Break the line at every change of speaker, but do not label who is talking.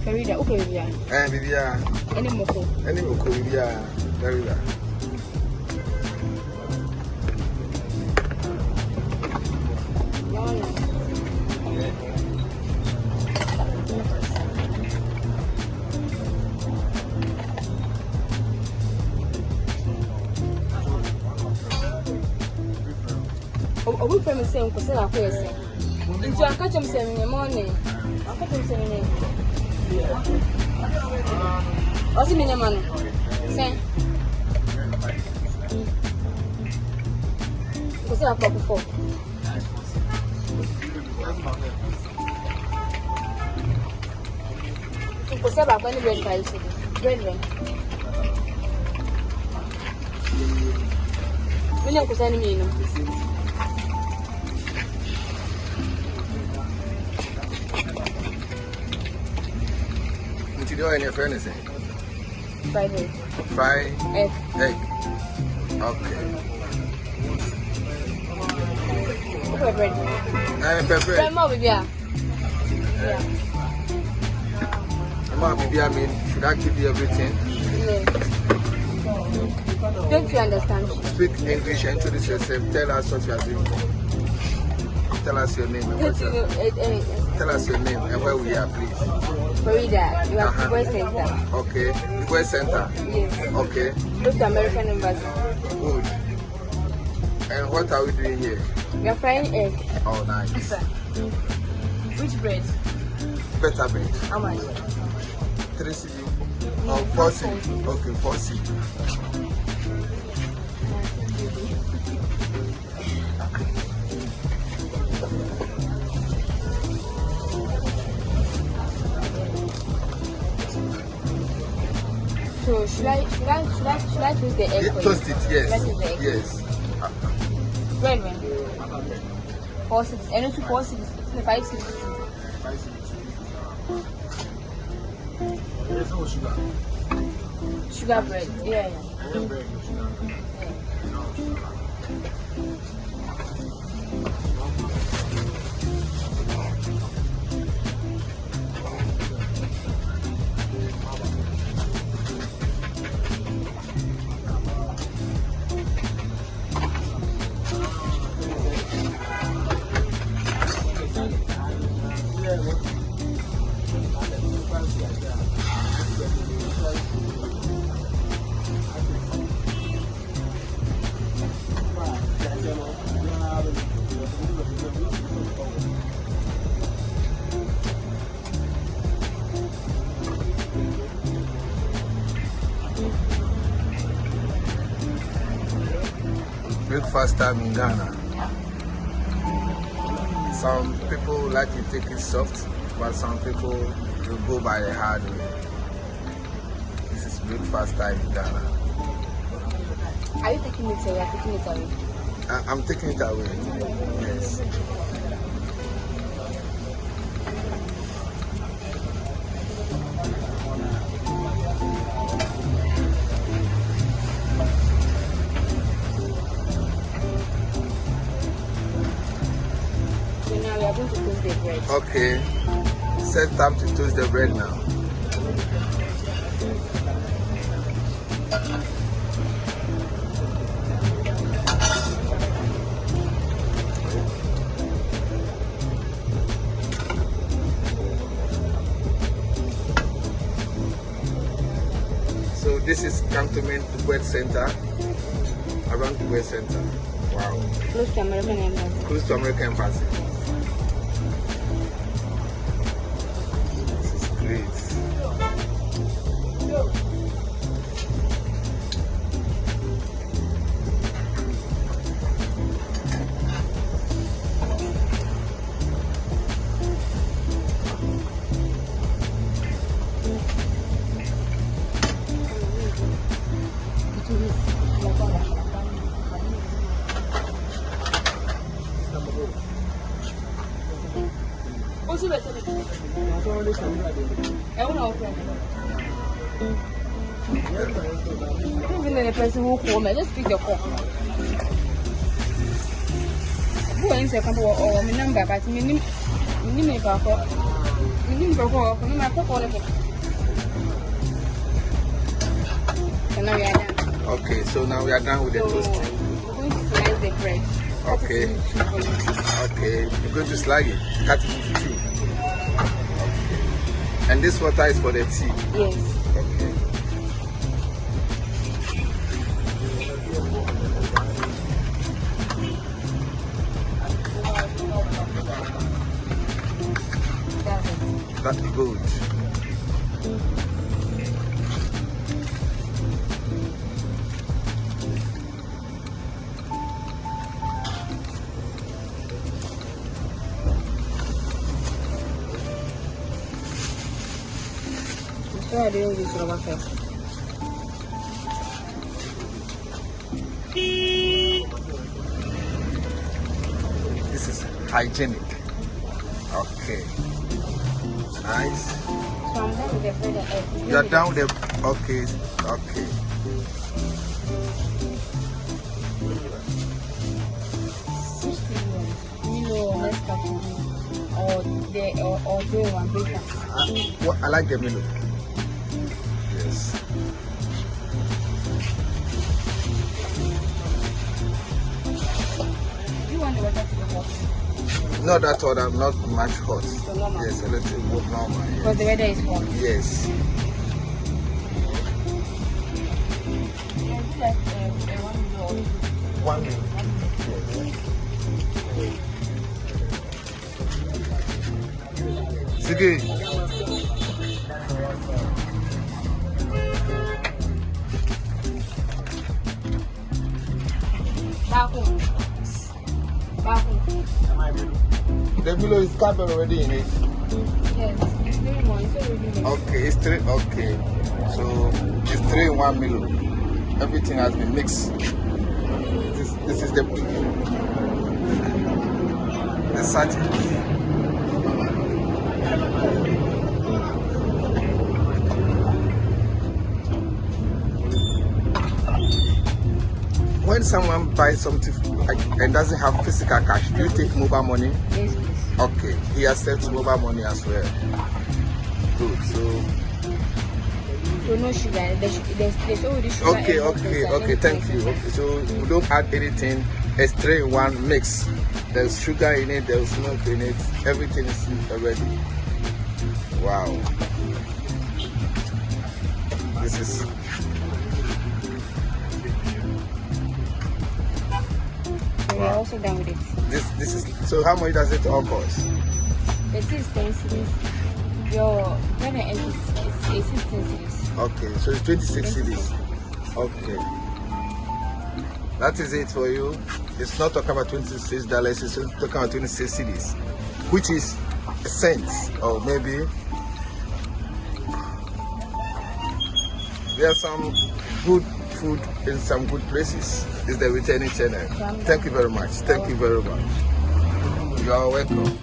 Farida, okay, Bibia.
And Bibia.
Any moko.
Any moko, Bibia. Farida.
We from the same person. I say. Into a catch him saying in the morning. I catch him saying. What's in the money? Say. What's that for before? What's that about any bread price? Bread. We don't put any meal.
Do any of anything?
Fried egg.
Fried
Egg.
Egg. Okay.
Okay, bread.
Pepper.
Bread more, baby. Yeah.
Mama, baby, I mean, should I give you everything?
No. Don't you understand?
Speak English, introduce yourself, tell us what you are doing. Tell us your name and tell us your name and where we are, please.
Farida, you are the boy center.
Okay. The boy center?
Yes.
Okay.
Look to American Embassy.
Good. And what are we doing here?
We are frying egg.
Oh, nice.
Which bread?
Better bread.
How much?
3 cedi. Oh, 4 cedi. Okay, 4 cedi.
So should I toast the egg for
Toast
you?
it, yes.
Should I toast the egg?
Yes.
When? 4 cities. And also 4 cities. 5 cities.
There's no sugar.
Sugar bread. Yeah.
Breakfast time in Ghana. Some people like to take it soft, but some people will go by the hard way. This is breakfast time in Ghana.
Are you taking it away? Taking it away?
I'm taking it away. Yes.
We are going to toast the bread.
Okay. Set time to toast the bread now. So this is Cantonment Wet Center, around the West Center. Wow.
Close to American Embassy.
Close to American Embassy. This is great.
Also better. I want to open. Even the person who called me, just pick the call. Who is a couple or my number, but me name call. Me name call. Me my call. So now we are done.
Okay, so now we are done with the toast.
We're going to slice the bread.
Okay. Okay, you're going to slide it, cut it into two. Okay. And this water is for the tea.
Yes.
Okay. That's good.
Where are doing this rubber first?
This is hygienic. Okay. Nice.
So I'm done with the bread and eggs.
You are done with the. Okay. Okay.
60 milo next or doing one bigger.
I like the milo. Yes.
Do you want the water to be hot?
Not that hot, I'm not much hot.
So normal.
Yes, a little more normal. Yes.
Because the weather is hot.
Yes.
Yeah, do like 1
1
milo.
Sige.
Baku.
The milo is covered already in it.
Yes, it's 3 in 1. It's already mixed.
Okay, it's 3. Okay. So it's 3 in 1 milo. Everything has been mixed. This is the sachet. When someone buys something and doesn't have physical cash, do you take mobile money?
Yes, please.
Okay, he accepts mobile money as well. Good. So
no sugar. There's already sugar.
Okay. Thank you. Okay, so we don't add anything. It's 3 in 1 mix. There's sugar in it. There's milk in it. Everything is already. Wow. This is.
We are also done with it.
This is. So how much does it all cost?
The tea is 10 cedis. Your bread and egg is 16 cedis.
Okay, so it's 26 cedis. Okay. That is it for you. It's not talking about $26, it's talking about 26 cedis, which is a cent, or maybe. There are some good food in some good places. It's the returning channel. Thank you very much. Thank you very much. You are welcome.